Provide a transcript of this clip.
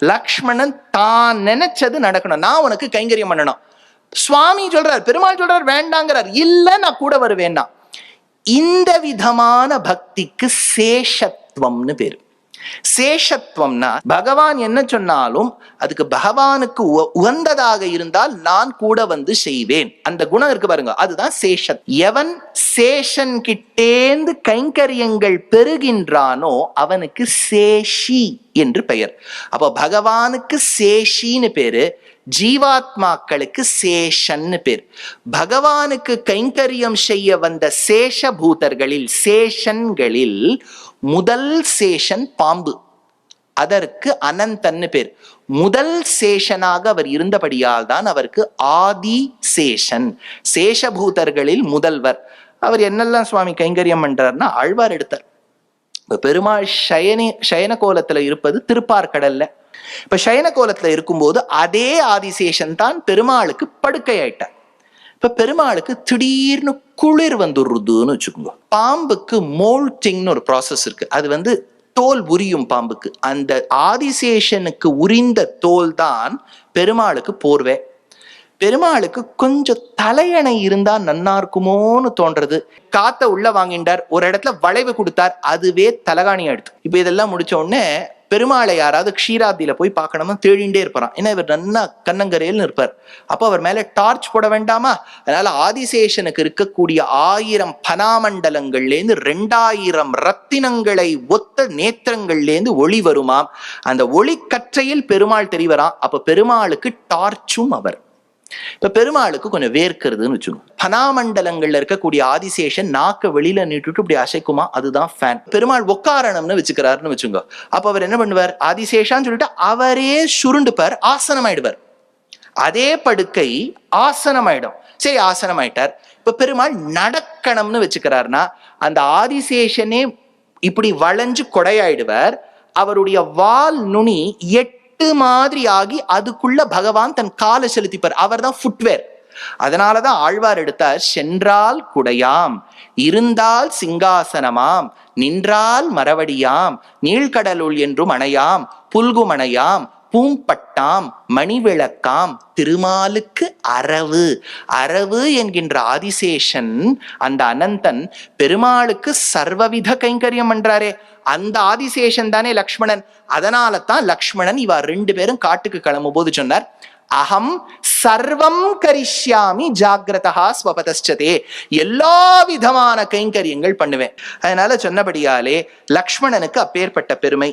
லக்ஷ்மணன் தான் நினைச்சது நடக்கணும். நான் உனக்கு கைங்கரியம் பண்ணணும். சுவாமி சொல்றார், பெருமாள் சொல்றார் வேண்டாங்கிறார். இல்ல நான் கூட வருவேன்னா. இந்த விதமான பக்திக்கு சேஷத்துவம்னு பேரு. சேஷத்துவம்னா பகவான் என்ன சொன்னாலும் அதுக்கு பகவானுக்கு உகந்ததாக இருந்தால் நான் கூட வந்து செய்வேன். அந்த குணம் இருக்கு பாருங்க, அதுதான் சேஷத். எவன் சேஷன் கிட்டேந்து கைங்கரியங்கள் பெறுகின்றானோ அவனுக்கு சேஷி என்று பெயர். அப்போ பகவானுக்கு சேஷின்னு பேரு, ஜீவாத்மாக்களுக்கு சேஷன்னு பேர். பகவானுக்கு கைங்கரியம் செய்ய வந்த சேஷபூதர்களில் சேஷன்களில் முதல் சேஷன் பாம்பு, அதற்கு அனந்தன்னு பேர். முதல் சேஷனாக அவர் இருந்தபடியால் தான் அவருக்கு ஆதி சேஷன், சேஷபூதர்களில் முதல்வர். அவர் என்னெல்லாம் சுவாமி கைங்கரியம் பண்றாருன்னா ஆழ்வார் எடுத்தார். இப்ப பெருமாள் சயன கோலத்துல இருப்பது திருப்பார்கடல்ல. இப்ப சயன கோலத்துல இருக்கும்போது அதே ஆதிசேஷன் தான் பெருமாளுக்கு படுக்கை ஆயிட்டார். இப்ப பெருமாளுக்கு திடீர்னு குளிர் வந்துடுறதுன்னு வச்சுக்கோங்க. பாம்புக்கு மோல்டிங்னு ஒரு ப்ராசஸ் இருக்கு. அது தோல் உரியும் பாம்புக்கு. அந்த ஆதிசேஷனுக்கு உரிந்த தோல் தான் பெருமாளுக்கு போர்வை. பெருமாளுக்கு கொஞ்சம் தலையணை இருந்தா நன்னா இருக்குமோன்னு தோன்றது. காத்த உள்ள வாங்கிட்டார், ஒரு இடத்துல வளைவு கொடுத்தார், அதுவே தலகாணி எடுத்து. இப்ப இதெல்லாம் முடிச்ச உடனே பெருமாளை யாராவது க்ஷீராப்தியில போய் பார்க்கணும்னு தேடிண்டே இருப்பாராம். ஏன்னா இவர் நன்னா கண்ணங்கரையல்னு இருப்பார். அப்போ அவர் மேல டார்ச் போட வேண்டாமா? அதனால ஆதிசேஷனுக்கு இருக்கக்கூடிய 1000 பனாமண்டலங்கள்லேருந்து 2000 ரத்தினங்களை ஒத்த நேத்திரங்கள்லேருந்து ஒளி வருமாம். அந்த ஒளி கற்றையில் பெருமாள் தெரிவராம். அப்ப பெருமாளுக்கு டார்ச்சும் அவர். இப்ப பெருமாளுக்கு கொஞ்சம் வேர்க்கிறதுன்னு வச்சுக்கோங்க. பனாமண்டலங்கள்ல இருக்கக்கூடிய ஆதிசேஷன் நாக்க வெளியில நீட்டுட்டு இப்படி அசைக்குமா, அதுதான் ஃபேன். பெருமாள் உக்காரணம்னு வச்சுக்கிறாருன்னு வச்சுங்க. அப்ப அவர் என்ன பண்ணுவார், ஆதிசேஷான்னு சொல்லிட்டு அவரே சுருண்டுப்பார், ஆசனமாயிடுவார். அதே படுக்கை ஆசனமாயிடும். சரி, ஆசனமாயிட்டார். இப்ப பெருமாள் நடக்கணும்னு வச்சுக்கிறாருன்னா அந்த ஆதிசேஷனே இப்படி வளைஞ்சு கொடையாயிடுவார். அவருடைய வால் நுனி மாதிரி ஆகி அதுக்குள்ள பகவான் தன் காலை செலுத்திப்பார். அவர் தான் ஃபுட்வேர். அதனாலதான் ஆழ்வார் எடுத்தார், சென்றால் குடையாம், இருந்தால் சிங்காசனமாம், நின்றால் மரவடியாம், நீழ்கடலுள் என்றும் அணையாம், புல்குமணையாம், பூம்பட்டாம், மணிவிளக்காம், திருமாலுக்கு அரவு. அரவு என்கின்ற ஆதிசேஷன், அந்த அனந்தன் பெருமாளுக்கு சர்வவித கைங்கரியம் பண்றாரே, அந்த ஆதிசேஷன் தானே லக்ஷ்மணன். அதனால தான் லக்ஷ்மணன் இவ 2 பேரும் காட்டுக்கு கிளம்பும் போது சொன்னார், அகம் சர்வம் கரிஷ்யாமி ஜாகிரதா ஸ்வபதஸ்சதே, எல்லா விதமான கைங்கரியங்கள் பண்ணுவேன். அதனால சொன்னபடியாலே லக்ஷ்மணனுக்கு அப்பேற்பட்ட பெருமை.